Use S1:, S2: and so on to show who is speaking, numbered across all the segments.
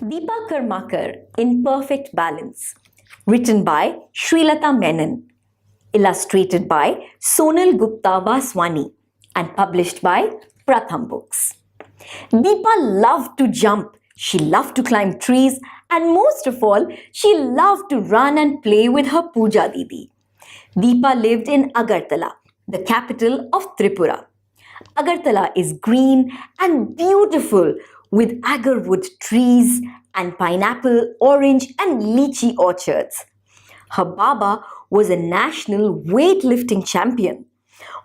S1: Dipa Karmakar in Perfect Balance, written by Sreelata Menon, illustrated by Sonal Gupta Vaswani, and published by Pratham Books. Deepa loved to jump, she loved to climb trees, and most of all, she loved to run and play with her Puja Didi. Deepa lived in Agartala, the capital of Tripura. Agartala is green and beautiful with agarwood trees and pineapple, orange, and lychee orchards. Her Baba was a national weightlifting champion.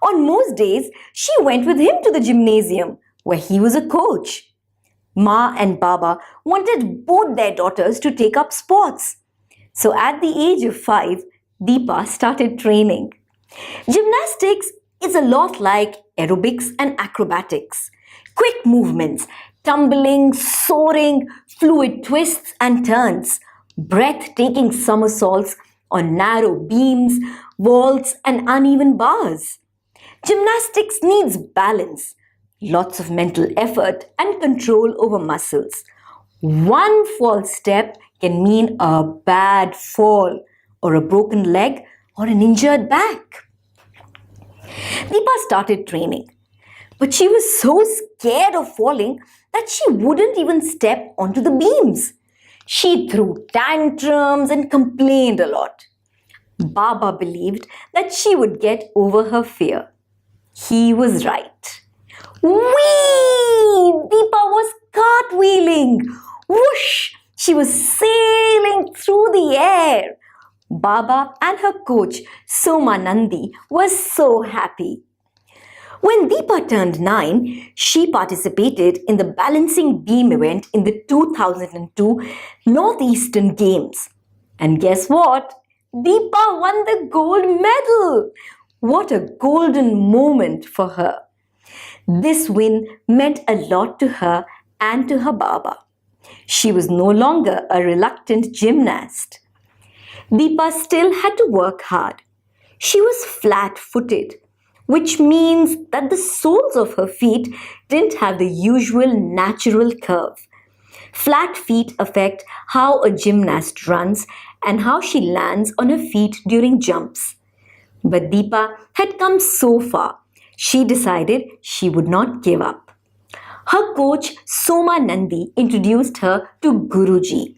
S1: On most days, she went with him to the gymnasium where he was a coach. Ma and Baba wanted both their daughters to take up sports. So at the age of 5, Deepa started training. Gymnastics is a lot like aerobics and acrobatics. Quick movements, tumbling, soaring, fluid twists and turns, breathtaking somersaults on narrow beams, vaults, and uneven bars. Gymnastics needs balance, lots of mental effort, and control over muscles. One false step can mean a bad fall, or a broken leg, or an injured back. Deepa started training, but she was so scared of falling that she wouldn't even step onto the beams. She threw tantrums and complained a lot. Baba believed that she would get over her fear. He was right. Whee! Deepa was cartwheeling. Whoosh! She was sailing through the air. Baba and her coach Soma Nandi were so happy. When Deepa turned 9, she participated in the balancing beam event in the 2002 Northeastern Games. And guess what? Deepa won the gold medal. What a golden moment for her. This win meant a lot to her and to her Baba. She was no longer a reluctant gymnast. Deepa still had to work hard. She was flat-footed, which means that the soles of her feet didn't have the usual natural curve. Flat feet affect how a gymnast runs and how she lands on her feet during jumps. But Deepa had come so far, she decided she would not give up. Her coach Soma Nandi introduced her to Guruji,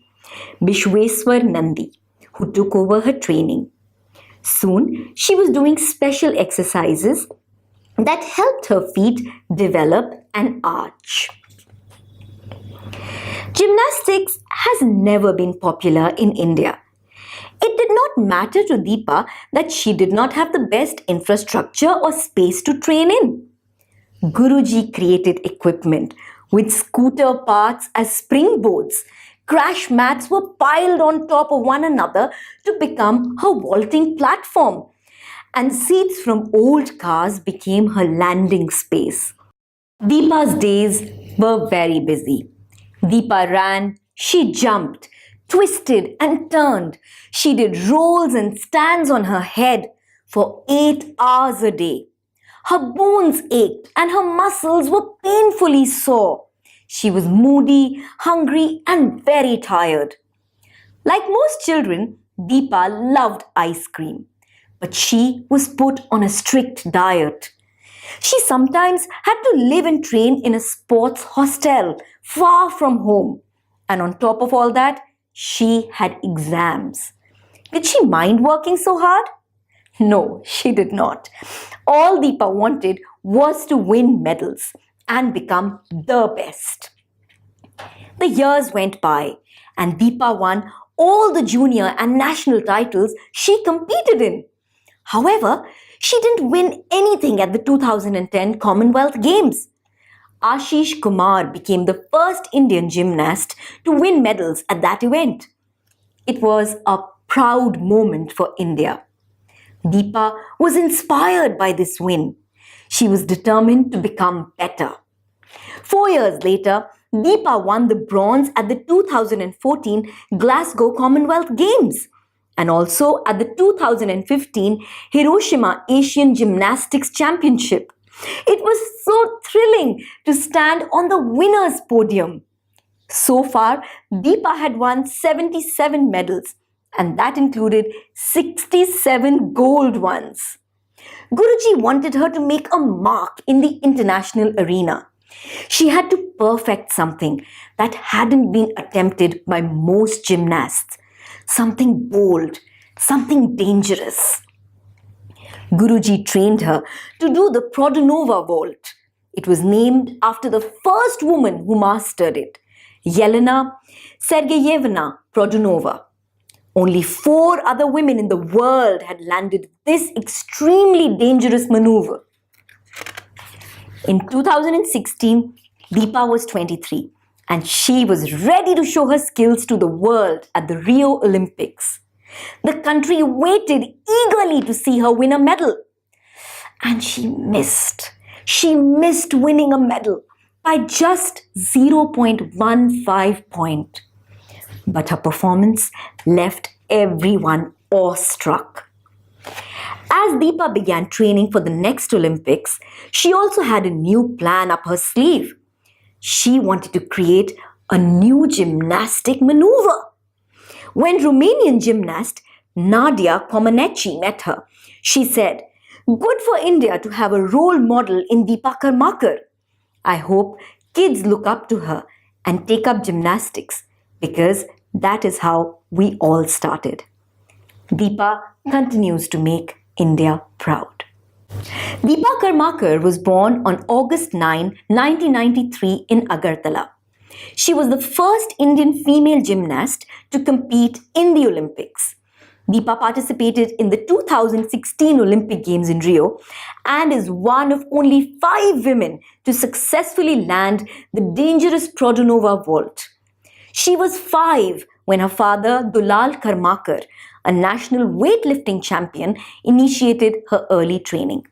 S1: Bishweswar Nandi, who took over her training. Soon, she was doing special exercises that helped her feet develop and arch. Gymnastics has never been popular in India. It did not matter to Deepa that she did not have the best infrastructure or space to train in. Guruji created equipment with scooter parts as springboards. Crash mats were piled on top of one another to become her vaulting platform, and seats from old cars became her landing space. Deepa's days were very busy. Deepa ran, she jumped, twisted and turned. She did rolls and stands on her head for 8 hours a day. Her bones ached and her muscles were painfully sore. She was moody, hungry, and very tired. Like most children, Deepa loved ice cream, but she was put on a strict diet. She sometimes had to live and train in a sports hostel far from home. And on top of all that, she had exams. Did she mind working so hard? No, she did not. All Deepa wanted was to win medals and become the best. The years went by and Deepa won all the junior and national titles she competed in. However, she didn't win anything at the 2010 Commonwealth Games. Ashish Kumar became the first Indian gymnast to win medals at that event. It was a proud moment for India. Deepa was inspired by this win. She was determined to become better. 4 years later, Deepa won the bronze at the 2014 Glasgow Commonwealth Games and also at the 2015 Hiroshima Asian Gymnastics Championship. It was so thrilling to stand on the winner's podium. So far, Deepa had won 77 medals, and that included 67 gold ones. Guruji wanted her to make a mark in the international arena. She had to perfect something that hadn't been attempted by most gymnasts. Something bold, something dangerous. Guruji trained her to do the Produnova vault. It was named after the first woman who mastered it, Yelena Sergeyevna Produnova. Only 4 other women in the world had landed this extremely dangerous maneuver. In 2016, Deepa was 23 and she was ready to show her skills to the world at the Rio Olympics. The country waited eagerly to see her win a medal. And she missed. She missed winning a medal by just 0.15 point. But her performance left everyone awestruck. As Deepa began training for the next Olympics, she also had a new plan up her sleeve. She wanted to create a new gymnastic maneuver. When Romanian gymnast Nadia Comaneci met her, she said, "Good for India to have a role model in Dipa Karmakar. I hope kids look up to her and take up gymnastics because that is how we all started." Deepa continues to make India proud. Dipa Karmakar was born on August 9, 1993 in Agartala. She was the first Indian female gymnast to compete in the Olympics. Deepa participated in the 2016 Olympic Games in Rio and is one of only 5 women to successfully land the dangerous Produnova vault. She was 5 when her father, Dulal Karmakar, a national weightlifting champion, initiated her early training.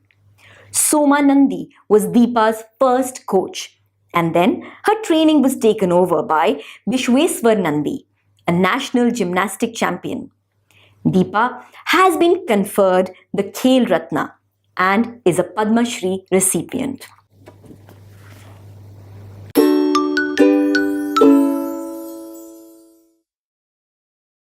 S1: Soma Nandi was Deepa's first coach, and then her training was taken over by Vishweswar Nandi, a national gymnastic champion. Deepa has been conferred the Khel Ratna and is a Padma Shri recipient.